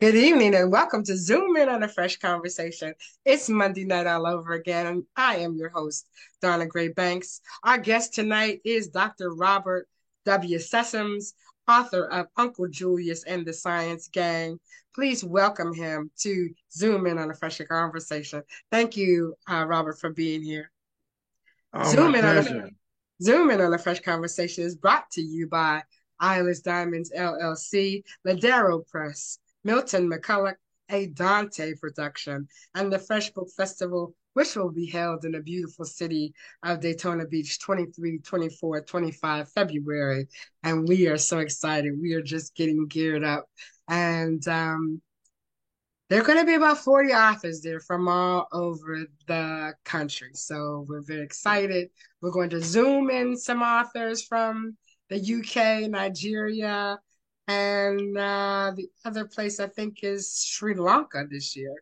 Good evening and welcome to Zoom In on a Fresh Conversation. It's Monday night all over again, and I am your host, Donna Gray Banks. Our guest tonight is Dr. Robert W. Sessoms, author of Uncle Julius and the Science Gang. Please welcome him to Zoom In on a Fresh Conversation. Thank you, Robert, for being here. Oh, my Zoom In on a pleasure. Zoom In on a Fresh Conversation is brought to you by Eyeless Diamonds LLC, Ladero Press, Milton McCulloch, a Dante production, and the Fresh Book Festival, which will be held in the beautiful city of Daytona Beach 23, 24, 25 February. And we are so excited. We are just getting geared up. And there are going to be about 40 authors there from all over the country. So we're very excited. We're going to Zoom in some authors from the UK, Nigeria, and the other place I think is Sri Lanka this year.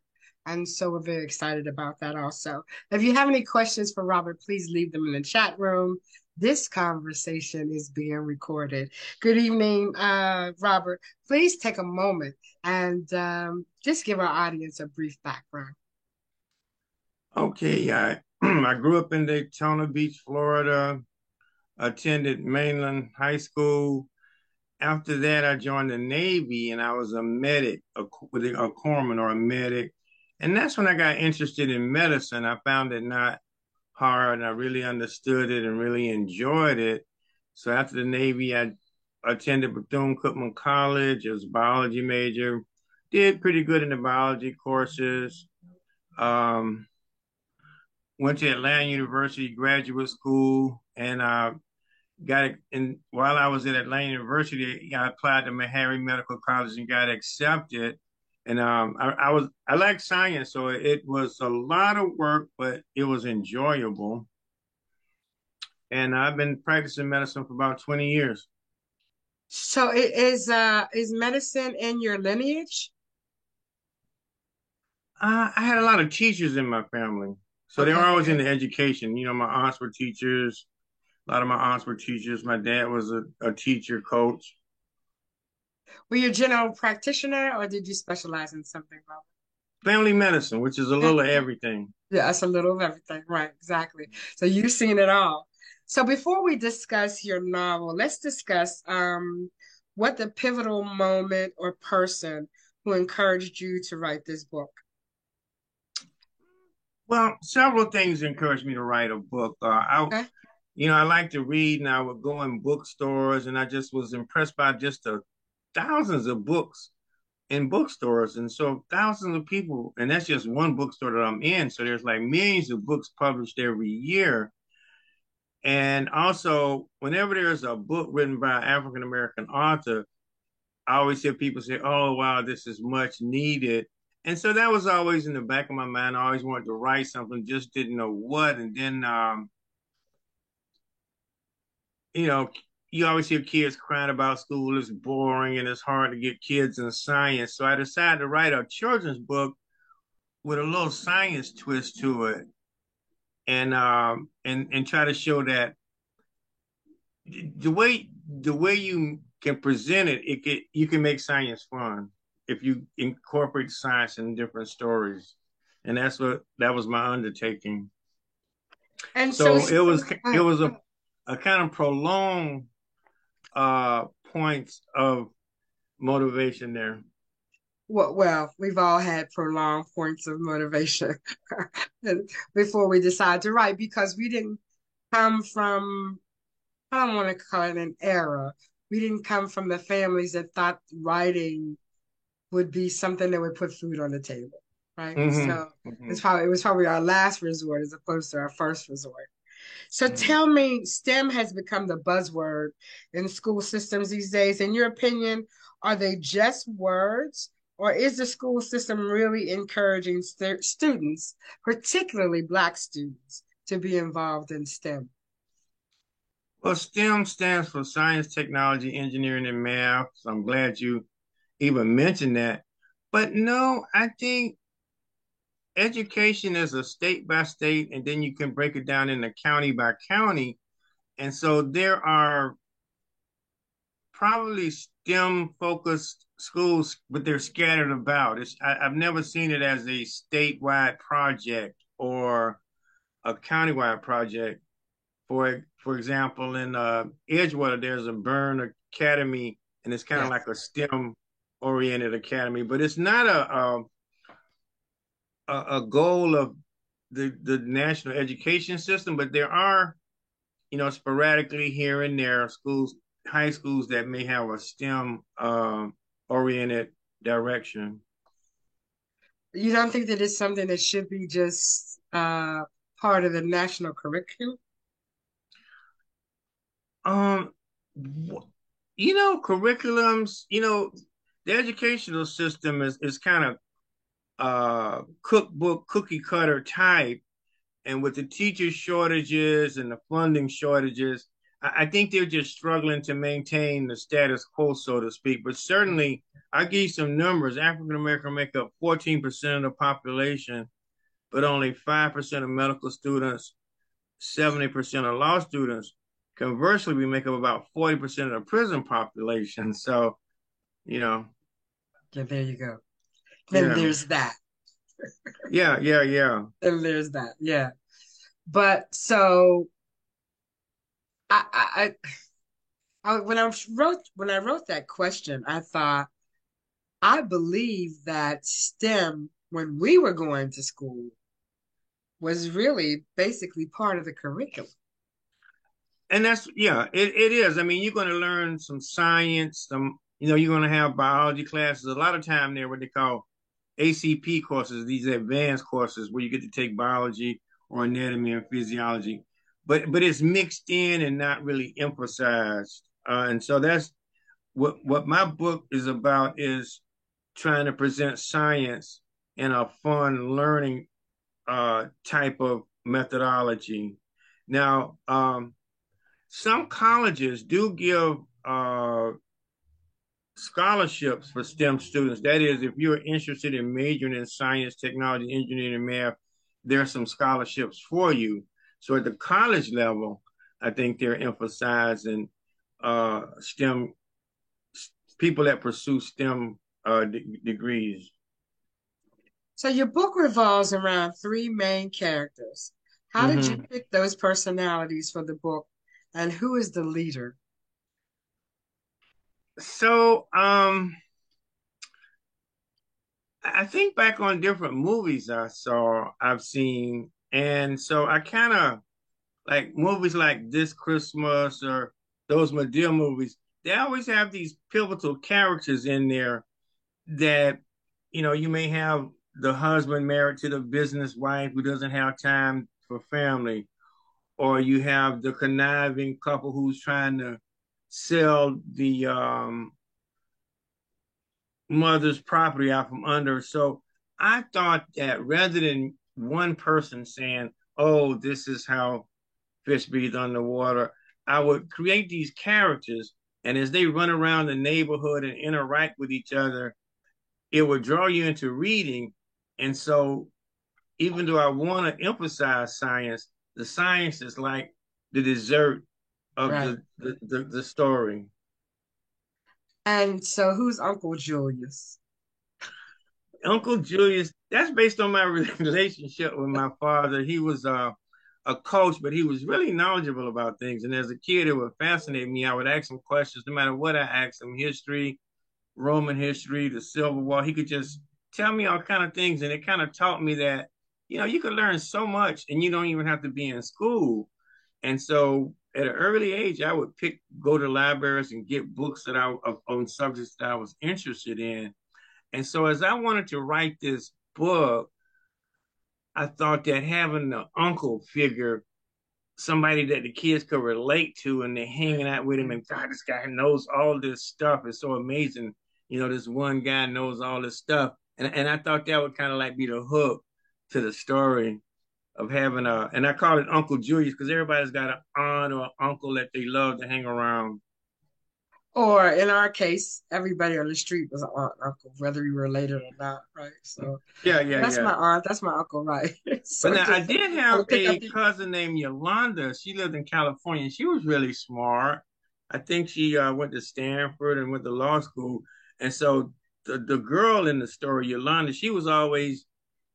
And so we're very excited about that also. If you have any questions for Robert, please leave them in the chat room. This conversation is being recorded. Good evening, Robert. Please take a moment and just give our audience a brief background. Okay, I I grew up in Daytona Beach, Florida, attended Mainland High School. After that, I joined the Navy and I was a medic, a corpsman or a medic. And that's when I got interested in medicine. I found it not hard and I really understood it and really enjoyed it. So after the Navy, I attended Bethune-Cookman College as a biology major, did pretty good in the biology courses. Um, Went to Atlanta University Graduate School and got it. And while I was at Atlanta University, I applied to Meharry Medical College and got accepted. And I like science, so it was a lot of work, but it was enjoyable. And I've been practicing medicine for about 20 years. So is medicine in your lineage? I had a lot of teachers in my family, so they were Okay. always into education. You know, my aunts were teachers. A lot of my aunts were teachers. My dad was a teacher, coach. Were you a general practitioner or did you specialize in something, Robert? Family medicine, which is a little of everything. Yeah, that's a little of everything. Right, exactly. So you've seen it all. So before we discuss your novel, let's discuss what the pivotal moment or person who encouraged you to write this book. Well, several things encouraged me to write a book. Okay. I like to read, and I would go in bookstores, and I just was impressed by just the thousands of books in bookstores, and so thousands of people, and that's just one bookstore that I'm in. So there's like millions of books published every year. And also, whenever there's a book written by an African American author, I always hear people say, "Oh, wow, this is much needed." And so that was always in the back of my mind. I always wanted to write something, just didn't know what. And then, you know, you always hear kids crying about school is boring and it's hard to get kids in science. So I decided to write a children's book with a little science twist to it, and try to show that the way you can present it, you can make science fun if you incorporate science in different stories, and that was my undertaking. And so, So it was a kind of prolonged points of motivation there. well, we've all had prolonged points of motivation before we decide to write because we didn't come from, I don't want to call it an era. We didn't come from the families that thought writing would be something that would put food on the table, right? Hmm. So Hmm. it was probably our last resort as opposed to our first resort. So Hmm. tell me, STEM has become the buzzword in school systems these days. In your opinion, are they just words, or is the school system really encouraging students, particularly Black students, to be involved in STEM? Well, STEM stands for science, technology, engineering, and math. So I'm glad you even mentioned that. But no, I think education is a state by state, and then you can break it down into county by county. And so there are probably STEM focused schools, but they're scattered about. I've never seen it as a statewide project or a countywide project. For example, in Edgewater, there's a Byrne Academy, and it's kind of Yes. like a STEM oriented academy, but it's not a goal of the national education system. But there are, sporadically here and there schools, high schools that may have a STEM oriented direction. You don't think that it's something that should be just part of the national curriculum? Um, curriculums, the educational system is kind of cookbook, cookie cutter type. And with the teacher shortages and the funding shortages, I think they're just struggling to maintain the status quo, so to speak. But certainly, I give you some numbers. African American make up 14% of the population, but only 5% of medical students, 70% of law students. Conversely, we make up about 40% of the prison population. So, you know, Yeah, there you go. Then yeah, there's that. yeah, yeah, yeah. Then there's that. Yeah. But so I, when I wrote that question, I thought I believe that STEM when we were going to school was really basically part of the curriculum. And that's, yeah, it is. I mean, you're going to learn some science, you're going to have biology classes. A lot of time they're what they call ACP courses, these advanced courses where you get to take biology or anatomy and physiology, but it's mixed in and not really emphasized. And so that's what my book is about, is trying to present science in a fun learning type of methodology. Now, some colleges do give scholarships for STEM students. That is, if you're interested in majoring in science, technology, engineering, and math, there are some scholarships for you. So at the college level, I think they're emphasizing STEM, people that pursue STEM degrees. So your book revolves around three main characters. How did you Mm-hmm. pick those personalities for the book, and who is the leader? So I think back on different movies I've seen, and so I kind of like movies like This Christmas or those Madea movies. They always have these pivotal characters in there that, you may have the husband married to the business wife who doesn't have time for family, or you have the conniving couple who's trying to sell the mother's property out from under. So I thought that rather than one person saying, "Oh, this is how fish breathe underwater," I would create these characters, and as they run around the neighborhood and interact with each other, it would draw you into reading. And so, even though I want to emphasize science, the science is like the dessert of Right. the story. And so who's Uncle Julius? Uncle Julius, that's based on my relationship with my father. He was a coach, but he was really knowledgeable about things. And as a kid, it would fascinate me. I would ask him questions, no matter what I asked him, history, Roman history, the Civil War. He could just tell me all kind of things, and it kind of taught me that you could learn so much, and you don't even have to be in school. And so, at an early age, I would go to libraries and get books on subjects that I was interested in. And so, as I wanted to write this book, I thought that having an uncle figure, somebody that the kids could relate to, and they're hanging out with him, and God, this guy knows all this stuff. It's so amazing. This one guy knows all this stuff. And I thought that would kind of like be the hook to the story of having and I call it Uncle Julius because everybody's got an aunt or an uncle that they love to hang around. Or in our case, everybody on the street was an aunt and uncle, whether you were related or not, right? So Yeah, yeah, that's my yeah. aunt, that's my uncle, right? But So now I just did I have would pick up a the cousin named Yolanda. She lived in California. She was really smart. I think she went to Stanford and went to law school. And so the girl in the story, Yolanda, she was always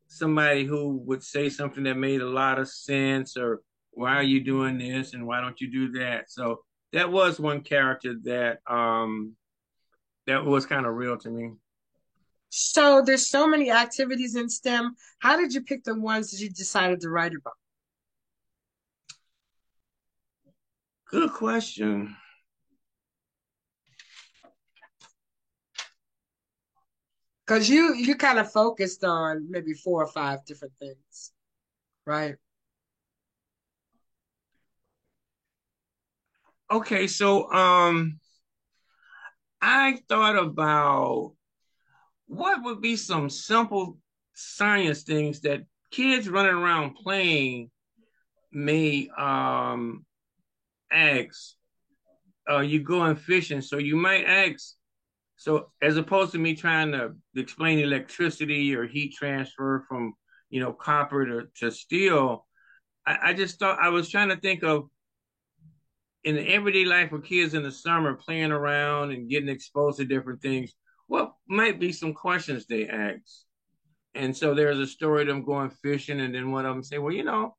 somebody who would say something that made a lot of sense, or why are you doing this and why don't you do that? So that was one character that was kind of real to me. So there's so many activities in STEM. How did you pick the ones that you decided to write about? Good question. Because you kind of focused on maybe four or five different things, right? Okay, so I thought about what would be some simple science things that kids running around playing may ask. You going fishing, so you might ask. So as opposed to me trying to explain electricity or heat transfer from copper to steel, I just thought I was trying to think of in the everyday life of kids in the summer playing around and getting exposed to different things. What might be some questions they ask? And so there's a story of them going fishing, and then one of them say, "Well,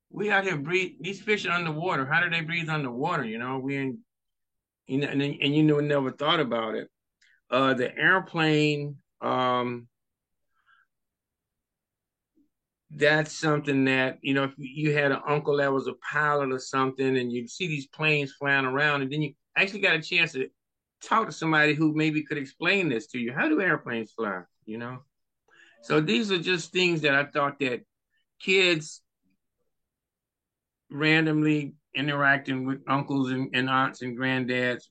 we out here breathe. These fish are underwater. How do they breathe underwater? We in, and never thought about it. The airplane, that's something that if you had an uncle that was a pilot or something, and you'd see these planes flying around, and then you actually got a chance to talk to somebody who maybe could explain this to you. How do airplanes fly? So these are just things that I thought that kids randomly interacting with uncles and aunts and granddads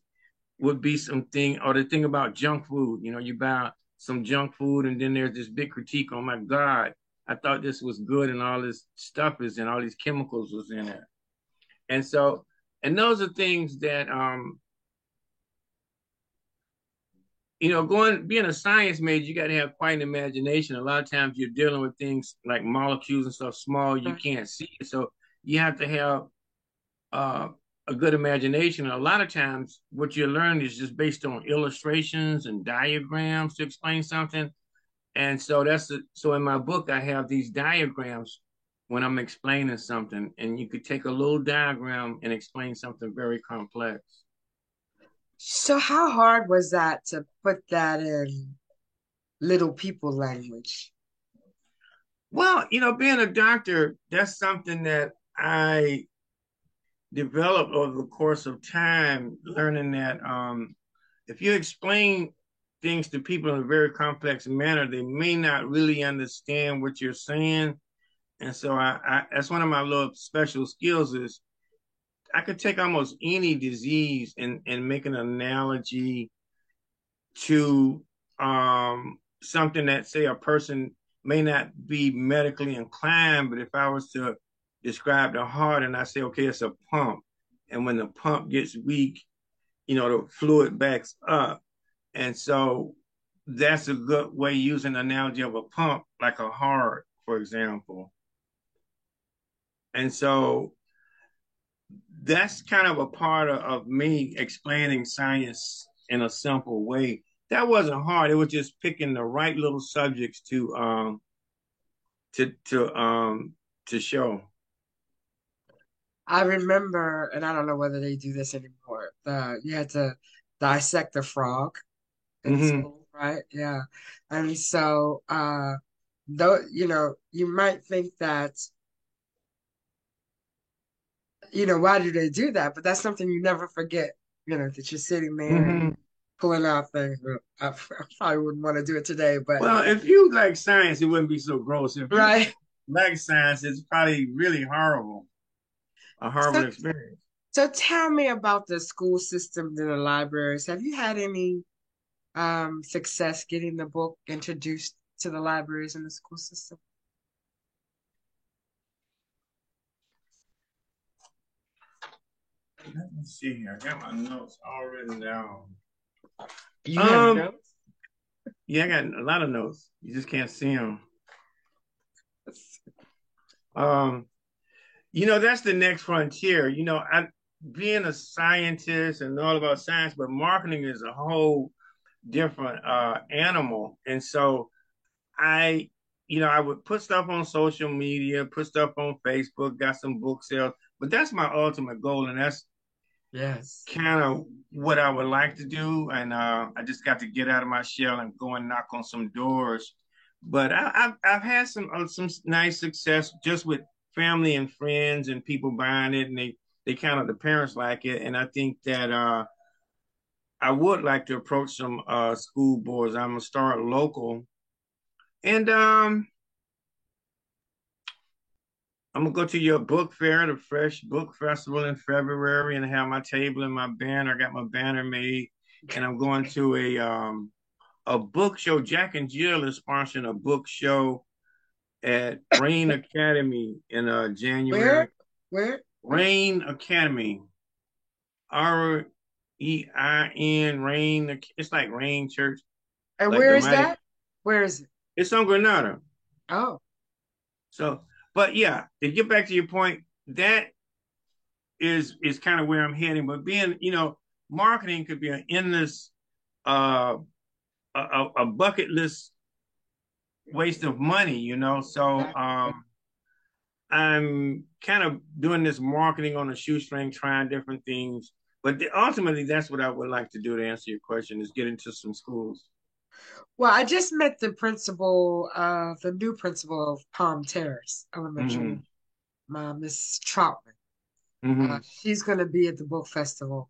would be something, or the thing about junk food. You buy some junk food and then there's this big critique. Oh my God, I thought this was good and all this stuff is in, all these chemicals was in it. And so, and those are things that, being a science major, you got to have quite an imagination. A lot of times you're dealing with things like molecules and stuff small, you can't see it. So you have to have uh, a good imagination. A lot of times, what you learn is just based on illustrations and diagrams to explain something. And so so in my book, I have these diagrams when I'm explaining something, and you could take a little diagram and explain something very complex. So how hard was that to put that in little people language? Well, being a doctor, that's something that I developed over the course of time, learning that if you explain things to people in a very complex manner, they may not really understand what you're saying. And so that's one of my little special skills is I could take almost any disease and make an analogy to something that, say, a person may not be medically inclined, but if I was to describe the heart and I say, okay, it's a pump, and when the pump gets weak, the fluid backs up. And so that's a good way using the analogy of a pump, like a heart, for example. And so that's kind of a part of me explaining science in a simple way. That wasn't hard. It was just picking the right little subjects to to um to show. I remember, and I don't know whether they do this anymore. You had to dissect a frog in Mm-hmm. school, right? Yeah. And so, though, you might think that, why do they do that? But that's something you never forget, that you're sitting there and Mm-hmm. pulling out things. I probably wouldn't want to do it today, but Well, if you like science, it wouldn't be so gross. If you right. like science, it's probably really horrible, a horrible So, experience. so tell me about the school systems and the libraries. Have you had any success getting the book introduced to the libraries and the school system? Let me see here. I got my notes all written down. You have Um, notes? yeah, I got a lot of notes. You just can't see them. Um, that's the next frontier. I being a scientist and all about science, but marketing is a whole different animal. And so I, I would put stuff on social media, put stuff on Facebook, got some book sales, but that's my ultimate goal, and that's Yes. kind of what I would like to do. And I just got to get out of my shell and go and knock on some doors. But I've had some nice success just with family and friends and people buying it, and they kind of the parents like it, and I think that I would like to approach some school boards. I'm gonna start local, and I'm gonna go to your book fair, the Fresh Book Festival in February, and have my table and my banner. I got my banner made, and I'm going to a book show. Jack and Jill is sponsoring a book show at Rain Academy in January. Where? Where? Rain Academy, REIN, Rain. It's like Rain Church, And like where the is mighty. that? Where is it? It's on Granada. Oh, So, but yeah, to get back to your point, that is kind of where I'm heading. But being, marketing could be an endless, uh, a bucket list waste of money. So exactly. I'm kind of doing this marketing on a shoestring, trying different things. But ultimately, that's what I would like to do to answer your question: is get into some schools. Well, I just met the new principal of Palm Terrace Elementary, Mm-hmm. Miss Troutman. Mm-hmm. She's going to be at the book festival.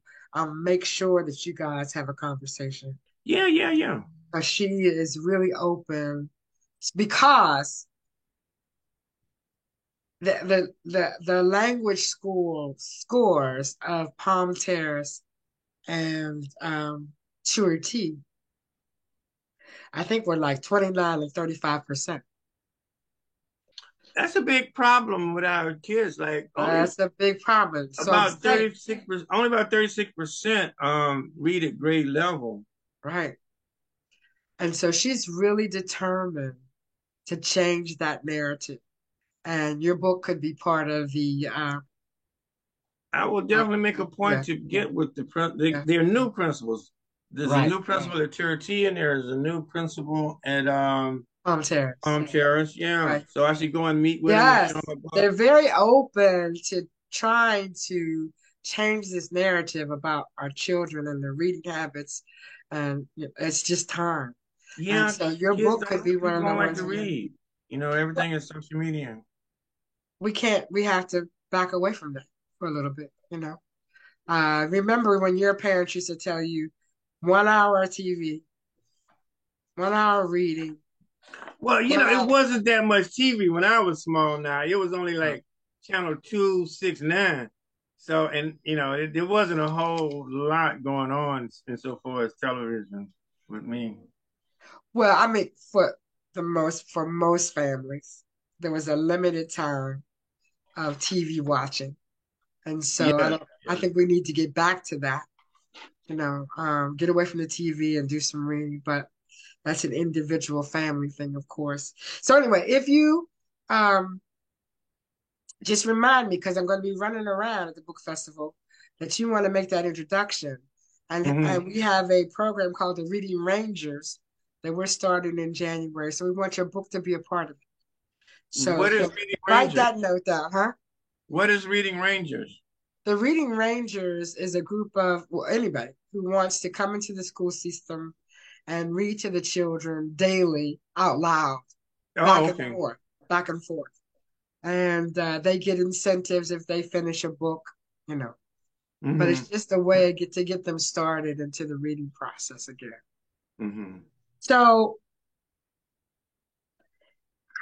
Make sure that you guys have a conversation. Yeah, yeah, yeah. She is really open because the language school scores of Palm Terrace and Cherokee, I think we're like 29 and 35%. That's a big problem with our kids. Like only That's a big problem. So I'm about saying, 36%, only about 36% read at grade level. right. And so she's really determined to change that narrative. And your book could be part of I will uh, definitely make a point yeah, to get with yeah, their new principals. There's a right. new principal at Cherokee, and there's a new principal at Palm Terrace, Palm Terrace. Yeah, right. so I should go and meet with him and show him Yes, a book. they're very open to trying to change this narrative about our children and their reading habits, and it's just time. And Yeah, so your kids book don't could be one people of the don't like ones to again. read. Everything is social media. We can't, we have to back away from that for a little bit. Remember when your parents used to tell you 1 hour TV, 1 hour reading, Well, one it hour. wasn't that much TV when I was small. Now it was only like channel 269. So, and there wasn't a whole lot going on in so far as television with me. Well, I mean, for most families, there was a limited time of TV watching. And so Yeah, I think we need to get back to that, get away from the TV and do some reading, but that's an individual family thing, of course. So anyway, if you um, just remind me, because I'm going to be running around at the book festival, that you want to make that introduction. And hmm. we have a program called the Reading Rangers that we're starting in January. So we want your book to be a part of it. So, What is so Reading write Rangers? that note down, huh? What is Reading Rangers? The Reading Rangers is a group of, well, anybody who wants to come into the school system and read to the children daily out loud, Oh, back and okay. forth, back and forth. And they get incentives if they finish a book, you know. But it's Hmm. just a way to get them started into the reading process again. Hmm. So,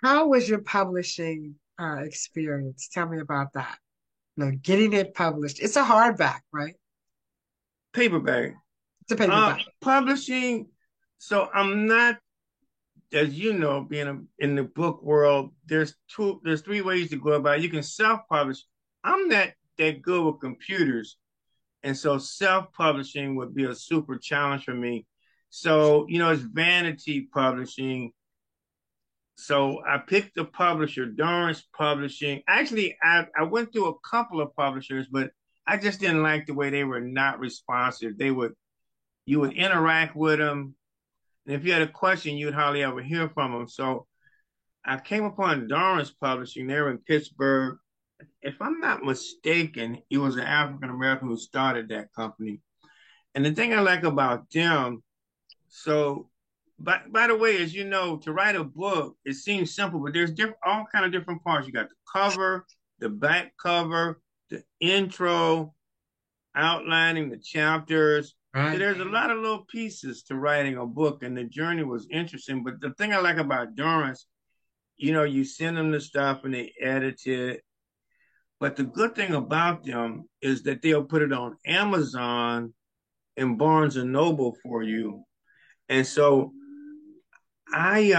how was your publishing experience? Tell me about that. Getting it published. It's a hardback, right? Paperback. It's a paperback. Publishing. So I'm not, as you know, being in the book world. There's three ways to go about it. You can self-publish. I'm not that good with computers, and so self-publishing would be a super challenge for me. So it's vanity publishing. So I picked a publisher, Dorrance Publishing. Actually, I went through a couple of publishers, but I just didn't like the way they were not responsive. You would interact with them, And if you had a question, you'd hardly ever hear from them. So I came upon Dorrance Publishing there in Pittsburgh. If I'm not mistaken, he was an African American who started that company. And the thing I like about them, so by the way, as you know, to write a book, it seems simple, but there's all kind of different parts. You got the cover, the back cover, the intro, outlining the chapters. So Right. there's a lot of little pieces to writing a book, and the journey was interesting. But the thing I like about Dorrance, you send them the stuff and they edit it. But the good thing about them is that they'll put it on Amazon and Barnes and Noble for you. And so I'm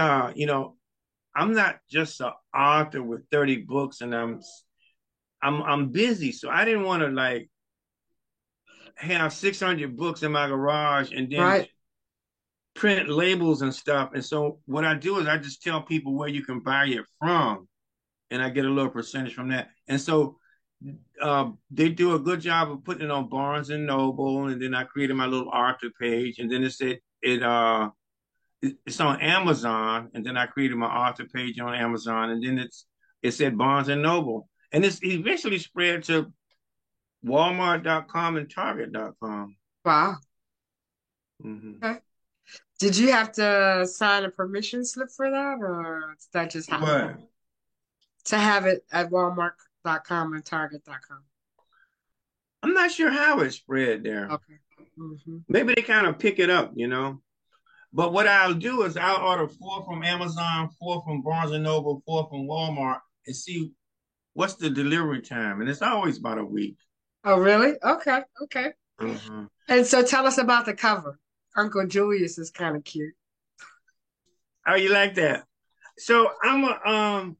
not just an author with 30 books and I'm busy. So I didn't want to like have 600 books in my garage and then Right. print labels and stuff. And so what I do is I just tell people where you can buy it from and I get a little percentage from that. And so they do a good job of putting it on Barnes and Noble, and then I created my little author page, and then it's on Amazon, and then I created my author page on Amazon, and then it said Barnes and Noble, and it's eventually spread to Walmart.com and Target.com. Wow. Mm-hmm. Okay. Did you have to sign a permission slip for that, or did that just happen What? to have it at Walmart.com and Target.com? I'm not sure how it spread there. Okay. Hmm. Maybe they kind of pick it up. But what I'll do is I'll order 4 from Amazon, 4 from Barnes and Noble, 4 from Walmart, and see what's the delivery time, and it's always about a week. Oh, really? Okay. Okay. Mm-hmm. And so tell us about the cover. Uncle Julius is kind of cute. Oh, you like that? So I'm a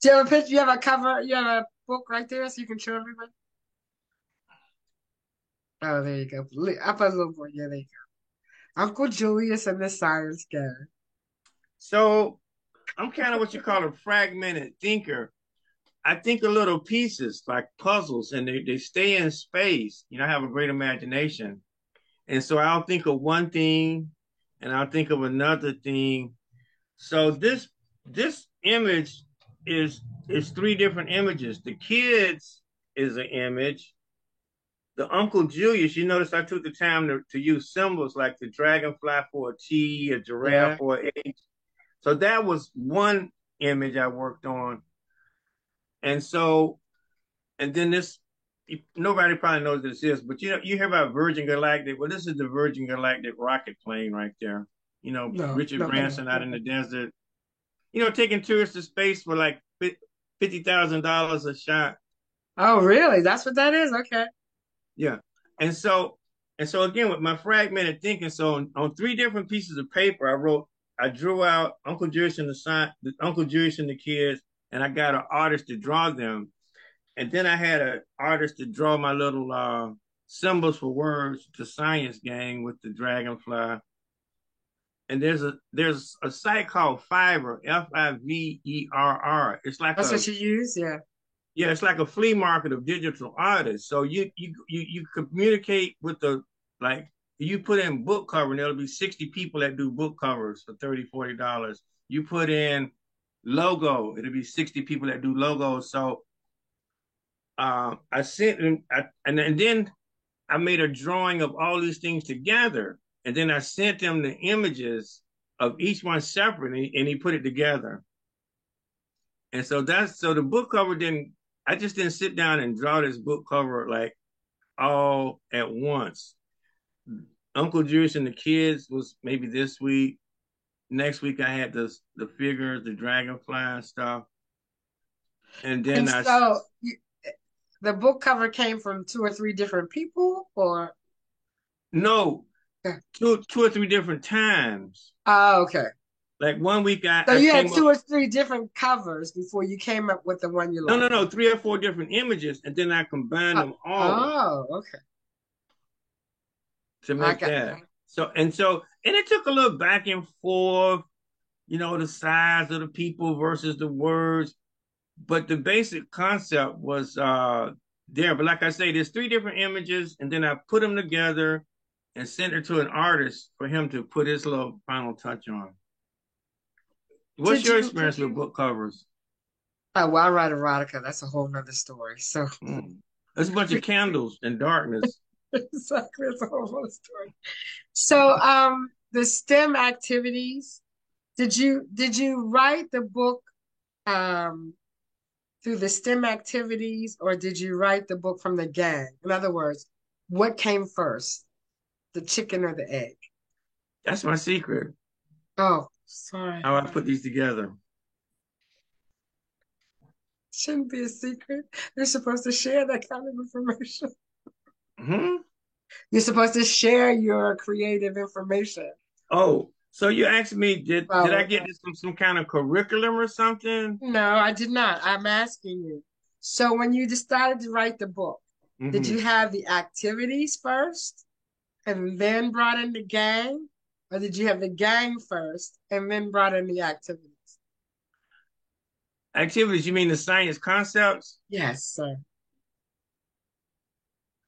Do you have a picture? You have a cover? You have a book right there so you can show everybody? Oh, there you go. Up a little more. Yeah, there you go. Uncle Julius and the Science Guy. so I'm kind of what you call a fragmented thinker. I think of little pieces like puzzles, and they stay in space. I have a great imagination, and so I'll think of one thing, and I'll think of another thing. So this image is 3 different images. The kids is an image. The Uncle Julius, you notice I took the time to use symbols like the dragonfly for a T, a giraffe Yeah. for an H. So that was one image I worked on. And so, and then this, nobody probably knows what this is, but you hear about Virgin Galactic. Well, this is the Virgin Galactic rocket plane right there. No, Richard no. Branson out in the desert, taking tourists to space for like $50,000 a shot. Oh, really? That's what that is? Okay. Yeah. And so again with my fragmented thinking, so on 3 different pieces of paper, I drew out Uncle Jewish and Uncle Jewish and the kids, and I got an artist to draw them. And then I had an artist to draw my little symbols for words, the science gang with the dragonfly. And there's a site called Fiverr, Fiverr. That's what you use? Yeah. It's like a flea market of digital artists. So you communicate with like you put in book cover and there'll be 60 people that do book covers for $30-$40. You put in logo, it'll be 60 people that do logos. So I sent and then I made a drawing of all these things together, and then I sent them the images of each one separately, and he put it together. And so the book cover didn't. I just didn't sit down and draw this book cover like all at once. Uncle Jewish and the kids was maybe this week. Next week I had the figures, the dragonfly and stuff, and then And I so the book cover came from 2 or 3 different people, or? no 2 or 3 different times. Oh, okay. Like one week So I you had came up. 2 or 3 different covers before you came up with the one you like. No, 3 or 4 different images, and then I combined them all Okay. to I make got that. And it took a little back and forth, the size of the people versus the words. But the basic concept was there. But like I say, there's 3 different images, and then I put them together, and sent it to an artist for him to put his little final touch on. What's Did your you? experience with book covers? Oh, well, I write erotica. That's a whole nother story. So There's a bunch of candles and darkness. exactly, it's a whole nother story. So the STEM activities. Did you write the book um through the STEM activities, or did you write the book from the gang? In other words, what came first, the chicken or the egg? That's my secret. Oh, sorry. How I put these together. Shouldn't be a secret. You're supposed to share that kind of information. Hmm. You're supposed to share your creative information. Oh, so you asked me, did I Well, get this from some kind of curriculum or something? no, I did not. I'm asking you. So when you decided to write the book, did Hmm. you have the activities first and then brought in the gang? Or did you have the gang first and then brought in the activities? Activities, you mean the science concepts? Yes, sir.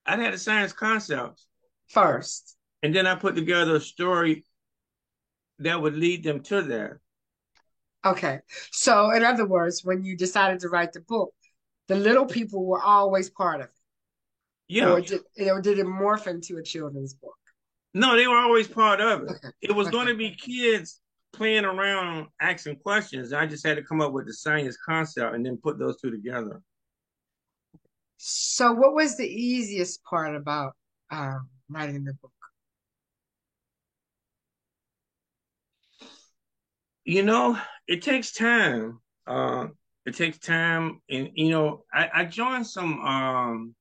I had the science concepts. First. And then I put together a story that would lead them to that. Okay. So, in other words, when you decided to write the book, the little people were always part of it. Yeah. Or did it morph into a children's book? No, they were always part of it. Okay. It was going Okay. to be kids playing around, asking questions. I just had to come up with the science concept and then put those two together. So, what was the easiest part about writing the book? You know, it takes time. It takes time, and I joined some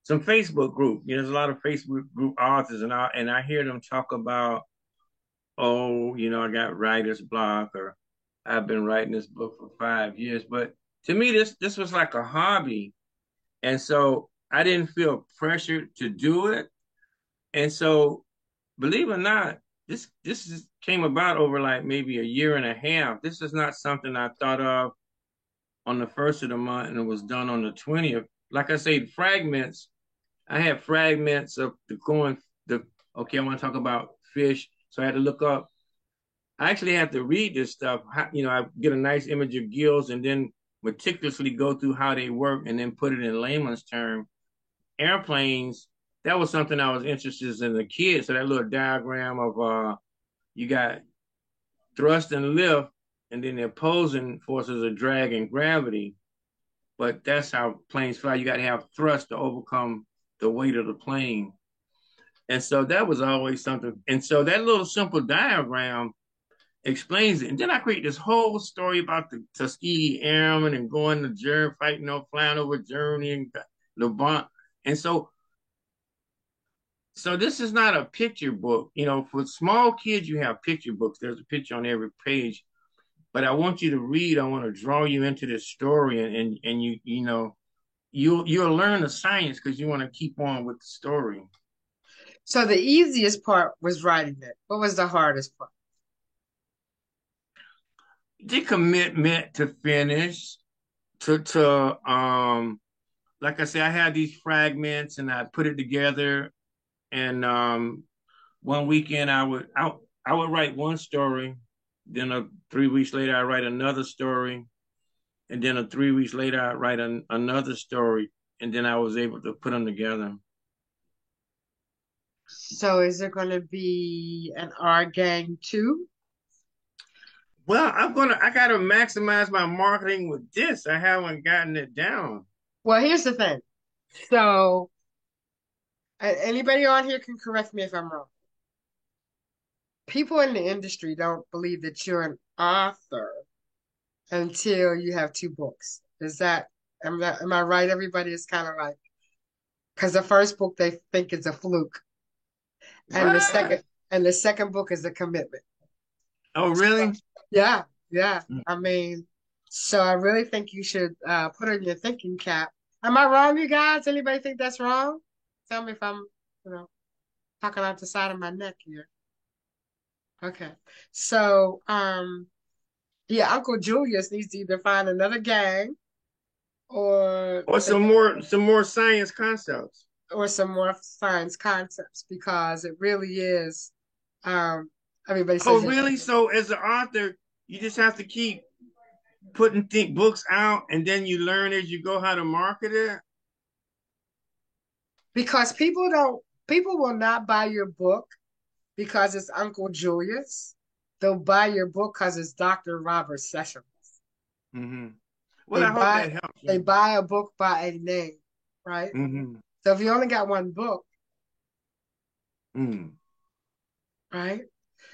Facebook group. There's a lot of Facebook group authors, and I hear them talk about, oh, I got writer's block, or I've been writing this book for 5 years. But to me, this was like a hobby, and so I didn't feel pressured to do it. And so, believe it or not, came about over like maybe a year and a half. This is not something I thought of on the first of the month, and it was done on the 20th. Like I say, fragments. I had fragments of the going the okay, I want to talk about fish. So I had to look up. I actually have to read this stuff. I get a nice image of gills and then meticulously go through how they work and then put it in layman's term. Airplanes, that was something I was interested in as a kid. So that little diagram of you got thrust and lift, and then the opposing forces are drag and gravity. But that's how planes fly. You got to have thrust to overcome the weight of the plane. And so that was always something. And so that little simple diagram explains it. And then I create this whole story about the Tuskegee Airmen and going to Germany, fighting, flying over Germany and Levant. And so this is not a picture book. For small kids, you have picture books. There's a picture on every page. But I want you to read. I want to draw you into this story, and you'll learn the science because you want to keep on with the story. So, the easiest part was writing it. What was the hardest part? The commitment to finish, to like I said, I had these fragments and I put it together. And one weekend I would write one story, then 3 weeks later I write another story, and then 3 weeks later I write another story, and then I was able to put them together. So, is there going to be an R gang too? Well, I gotta maximize my marketing with this. I haven't gotten it down. Well, here's the thing. So, anybody on here can correct me if I'm wrong. People in the industry don't believe that you're an author until you have two books. Am I right? Everybody is kind of like, because the first book they think is a fluke, and the What? second book is a commitment. Oh, So, really? yeah, yeah. I mean, so I really think you should put on your thinking cap. Am I wrong, you guys? Anybody think that's wrong? Tell me if I'm, you know, talking out the side of my neck here. Okay. So, yeah, Uncle Julius needs to either find another gang or Or some more science concepts. or some more science concepts because it really is. Um, Everybody Oh, says, really? So as an author, you just have to keep putting books out, and then you learn as you go how to market it. because people will not buy your book because it's Uncle Julius. They'll buy your book because it's Dr. Robert Sessions. Mm-hmm. Well, They I hope buy that helps they you. buy a book by a name, right? Mm-hmm. So if you only got one book, Mm-hmm. right?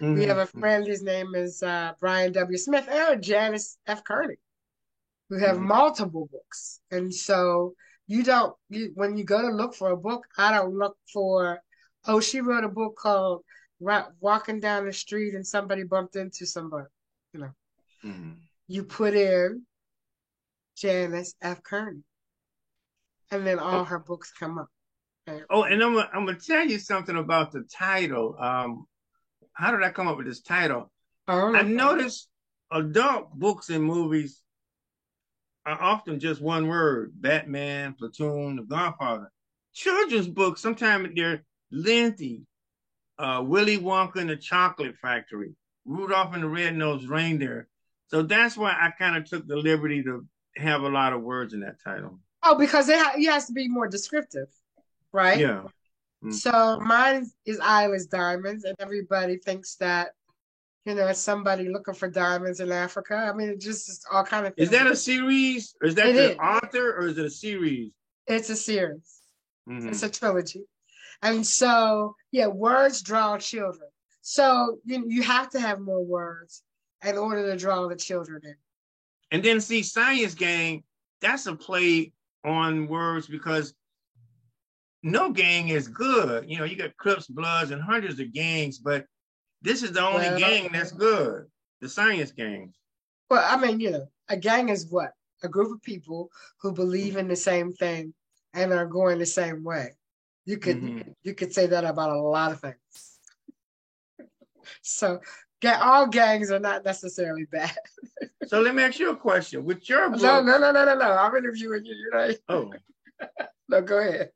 We have a Mm-hmm. friend, his name is Brian W. Smith, and Janice F. Kearney, who have Mm-hmm. multiple books. And so when you go to look for a book, I don't look for, oh, she wrote a book called Walking Down the Street and Somebody Bumped Into Somebody. You know, Mm-hmm. you put in Janice F. Kearney, and then Oh, all her books come up. Okay? oh, and I'm gonna tell you something about the title. How did I come up with this title? I don't I know. noticed adult books and movies are often just one word: Batman, Platoon, The Godfather. Children's books sometimes they're lengthy. Willy Wonka and the Chocolate Factory, Rudolph and the Red-Nosed Reindeer. So that's why I kind of took the liberty to have a lot of words in that title. Oh, because it has to be more descriptive, right? Yeah. Mm. So mine is Eyeless Diamonds, and everybody thinks that, it's somebody looking for diamonds in Africa. I mean, it just is all kind of Is things. that a series? Or is that It the is. author or is it a series? It's a series. It's a Mm-hmm. trilogy. And so, yeah, words draw children. So you have to have more words in order to draw the children in. And then see Science Gang, that's a play on words because no gang is good. You got Crips, Bloods, and hundreds of gangs, but this is the only Well, gang that's good. The Science Gang. I mean, a gang is what? A group of people who believe in the same thing and are going the same way. You could you Mm-hmm. could, you could say that about a lot of things. So, all gangs are not necessarily bad. So let me ask you a question. With your No, no, books, no, no, no, no. I'm interviewing you. oh, No, go ahead.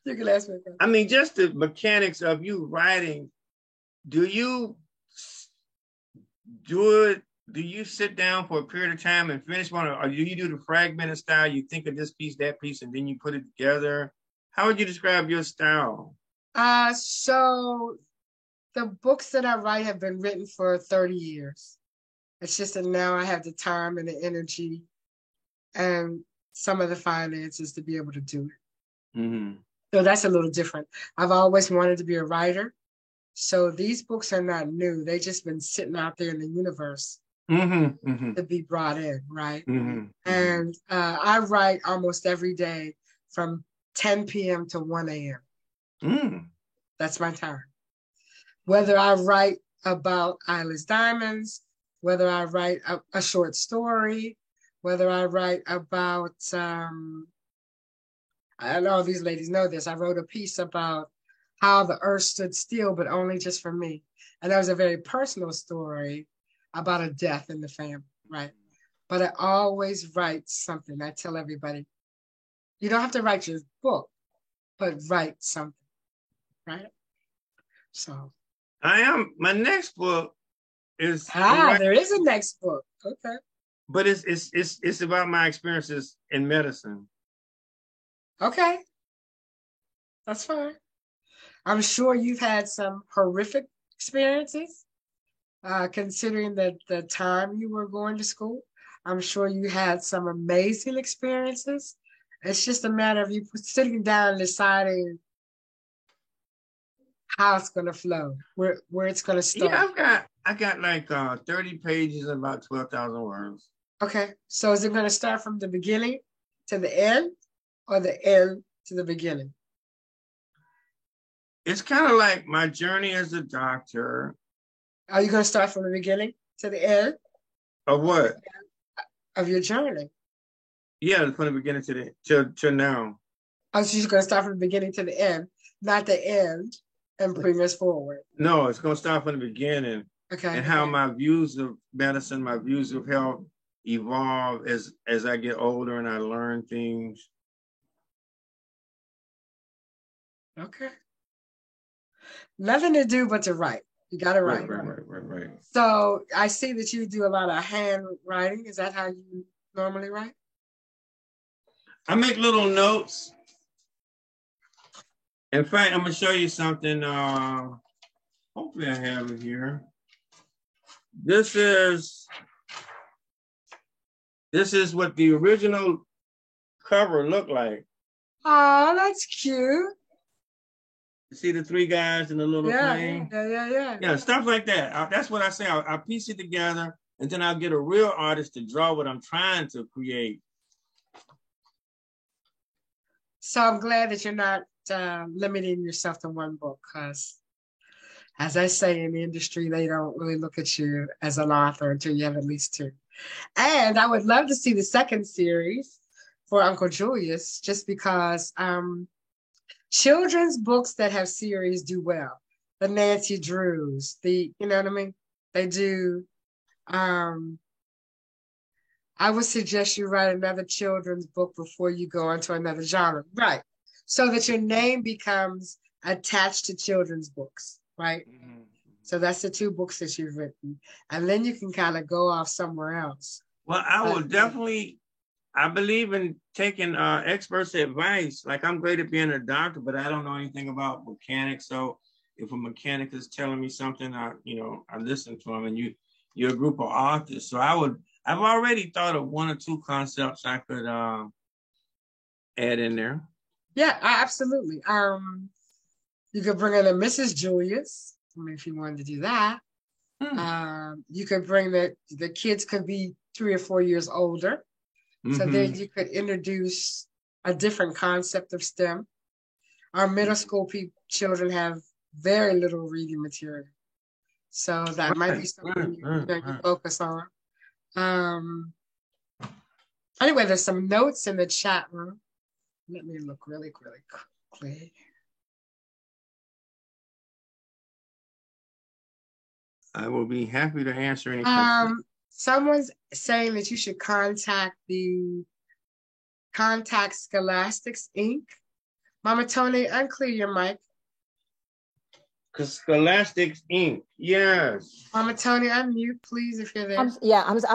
You can ask me a question. I mean, just the mechanics of you writing, do you do it? Do you sit down for a period of time and finish one, or do you do the fragmented style? You think of this piece, that piece, and then you put it together. How would you describe your style? So the books that I write have been written for 30 years. It's just that now I have the time and the energy and some of the finances to be able to do it. Mm-hmm. So that's a little different. I've always wanted to be a writer. So these books are not new. They've just been sitting out there in the universe Mm-hmm. Mm-hmm. to be brought in, right? Mm-hmm. Mm-hmm. And I write almost every day from 10 p.m. to 1 a.m. Mm. That's my time. Whether I write about Eyeless Diamonds, whether I write a short story, whether I write about, I don't know if these ladies know this, I wrote a piece about how the earth stood still, but only just for me. And that was a very personal story about a death in the family, right? But I always write something. I tell everybody, you don't have to write your book, but write something, right? So, My next book is I'm there writing, is a next book. Okay. but it's about my experiences in medicine. Okay. That's fine. I'm sure you've had some horrific experiences, considering the time you were going to school. I'm sure you had some amazing experiences. It's just a matter of you sitting down and deciding how it's going to flow, where it's going to Yeah, start. I got like 30 pages and about 12,000 words. Okay, so is it going to start from the beginning to the end, or the end to the beginning? It's kind of like my journey as a doctor. Are you going to start from the beginning to the end Of what? of your journey? Yeah, from the beginning to now. Oh, so you're going to start from the beginning to the end, not the end, and bring us forward. No, it's going to start from the beginning Okay. and how my views of medicine, my views of health evolve as I get older and I learn things. Okay. Nothing to do but to write. You got to write. Right. So I see that you do a lot of handwriting. Is that how you normally write? I make little notes. In fact, I'm gonna show you something. Hopefully I have it here. This is what the original cover looked like. Oh, that's cute. You see the three guys in the little plane? Yeah, stuff like that. That's what I say. I'll piece it together, and then I'll get a real artist to draw what I'm trying to create. So I'm glad that you're not limiting yourself to one book, because as I say in the industry, they don't really look at you as an author until you have at least two. And I would love to see the second series for Uncle Julius, just because children's books that have series do well. The Nancy Drews, you know what I mean? They do. I would suggest you write another children's book before you go into another genre. Right. So that your name becomes attached to children's books, right? Mm-hmm. So that's the two books that you've written. And then you can kind of go off somewhere else. Well, I will definitely, I believe in taking experts' advice. Like, I'm great at being a doctor, but I don't know anything about mechanics. So if a mechanic is telling me something, I listen to them. And you're a group of authors. So I've already thought of one or two concepts I could add in there. Yeah, absolutely. You could bring in a Mrs. Julius, if you wanted to do that. You could bring the kids could be 3 or 4 years older. Mm-hmm. So then you could introduce a different concept of STEM. Our middle school children have very little reading material. So that might be something you can focus on. Anyway, there's some notes in the chat room. Let me look really quickly. I will be happy to answer any questions. Someone's saying that you should contact Scholastics Inc. Mama Tony, unclear your mic. Scholastics Inc. Yes. Mama Tony, unmute, please, if you're there. I'm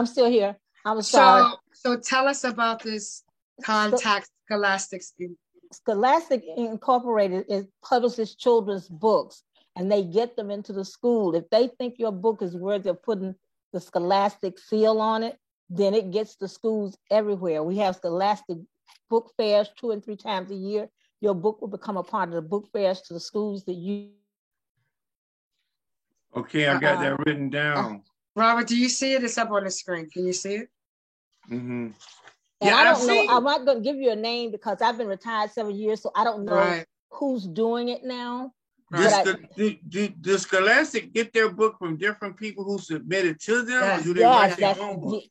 still here. I'm sorry. So tell us about this contact Scholastics Inc. Scholastic Incorporated publishes children's books, and they get them into the school. If they think your book is worthy of putting the Scholastic seal on it, then it gets to schools everywhere. We have Scholastic book fairs 2 and 3 times a year. Your book will become a part of the book fairs to the schools that you. Okay, I got that written down. Robert, do you see it? It's up on the screen. Can you see it? Mm-hmm. And I don't know. I'm not going to give you a name because I've been retired 7 years, so I don't know who's doing it now. Does Scholastic get their book from different people who submit it to them? Yes, or do they write their own book?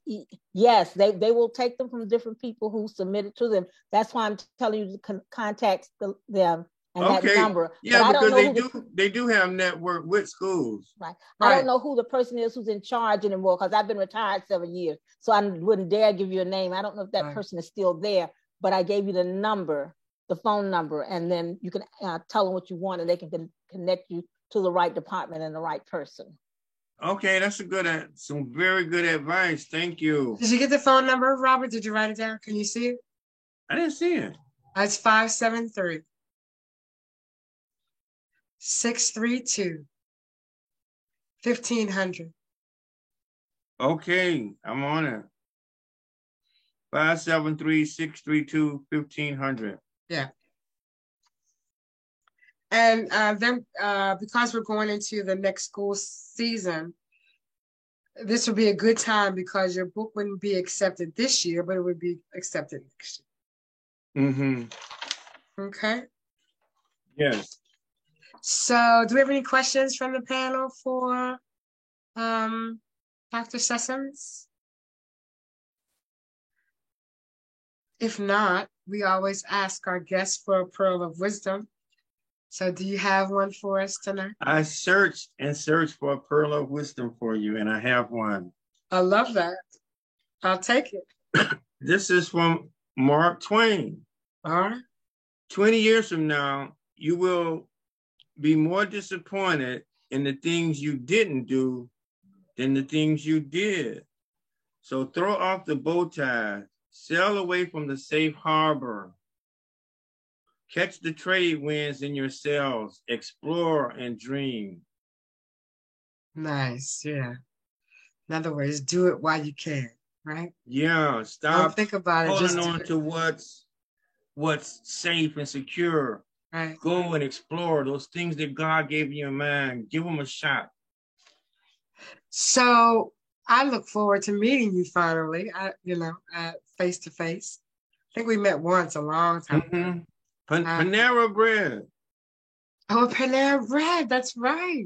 Yes, they will take them from different people who submit it to them. That's why I'm telling you to contact them and that number. Yeah, because they do have network with schools. Right. I don't know who the person is who's in charge anymore because I've been retired 7 years, so I wouldn't dare give you a name. I don't know if that person is still there, but I gave you the number. The phone number, and then you can tell them what you want, and they can connect you to the right department and the right person. Okay, that's some very good advice. Thank you. Did you get the phone number, Robert? Did you write it down? Can you see it? I didn't see it. That's 573 632 1500. Okay, I'm on it. 573-632-1500. Yeah. And then because we're going into the next school season, this would be a good time because your book wouldn't be accepted this year, but it would be accepted next year. Mm-hmm. Okay. Yes. So do we have any questions from the panel for Dr. Sessoms? If not, we always ask our guests for a pearl of wisdom. So do you have one for us tonight? I searched for a pearl of wisdom for you, and I have one. I love that. I'll take it. This is from Mark Twain. All right. 20 years from now, you will be more disappointed in the things you didn't do than the things you did. So throw off the bow tie, sail away from the safe harbor, catch the trade winds in your sails, explore and dream. Nice, yeah. In other words, do it while you can, right? Yeah, stop. Don't think about it. Holding on to what's safe and secure. Right. Go and explore those things that God gave you in mind. Give them a shot. So I look forward to meeting you finally. Face to face. I think we met once a long time ago. Panera Bread. Oh, Panera Bread. That's right.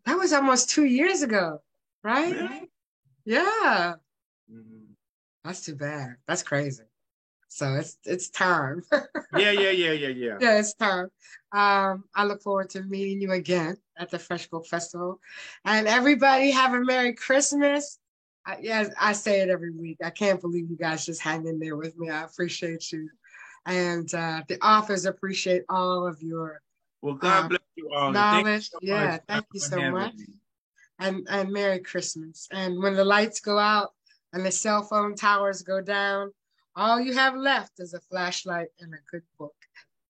That was almost 2 years ago, right? Really? Yeah. That's too bad. That's crazy. So it's time. Yeah. Yeah, it's time. I look forward to meeting you again at the Fresh Book Festival. And everybody have a Merry Christmas. I say it every week. I can't believe you guys just hang in there with me. I appreciate you. And the authors appreciate all of your God bless you all. knowledge. Thank you so much. And Merry Christmas. And when the lights go out and the cell phone towers go down, all you have left is a flashlight and a good book.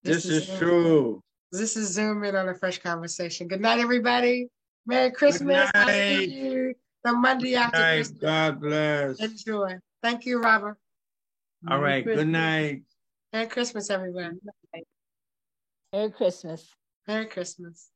This is true. This is Zoom In on a Fresh Conversation. Good night, everybody. Merry Christmas. I'll see you the Monday after Christmas. God bless. Enjoy. Thank you, Robert. All right. Good night. Merry Christmas, everyone. Merry Christmas. Merry Christmas.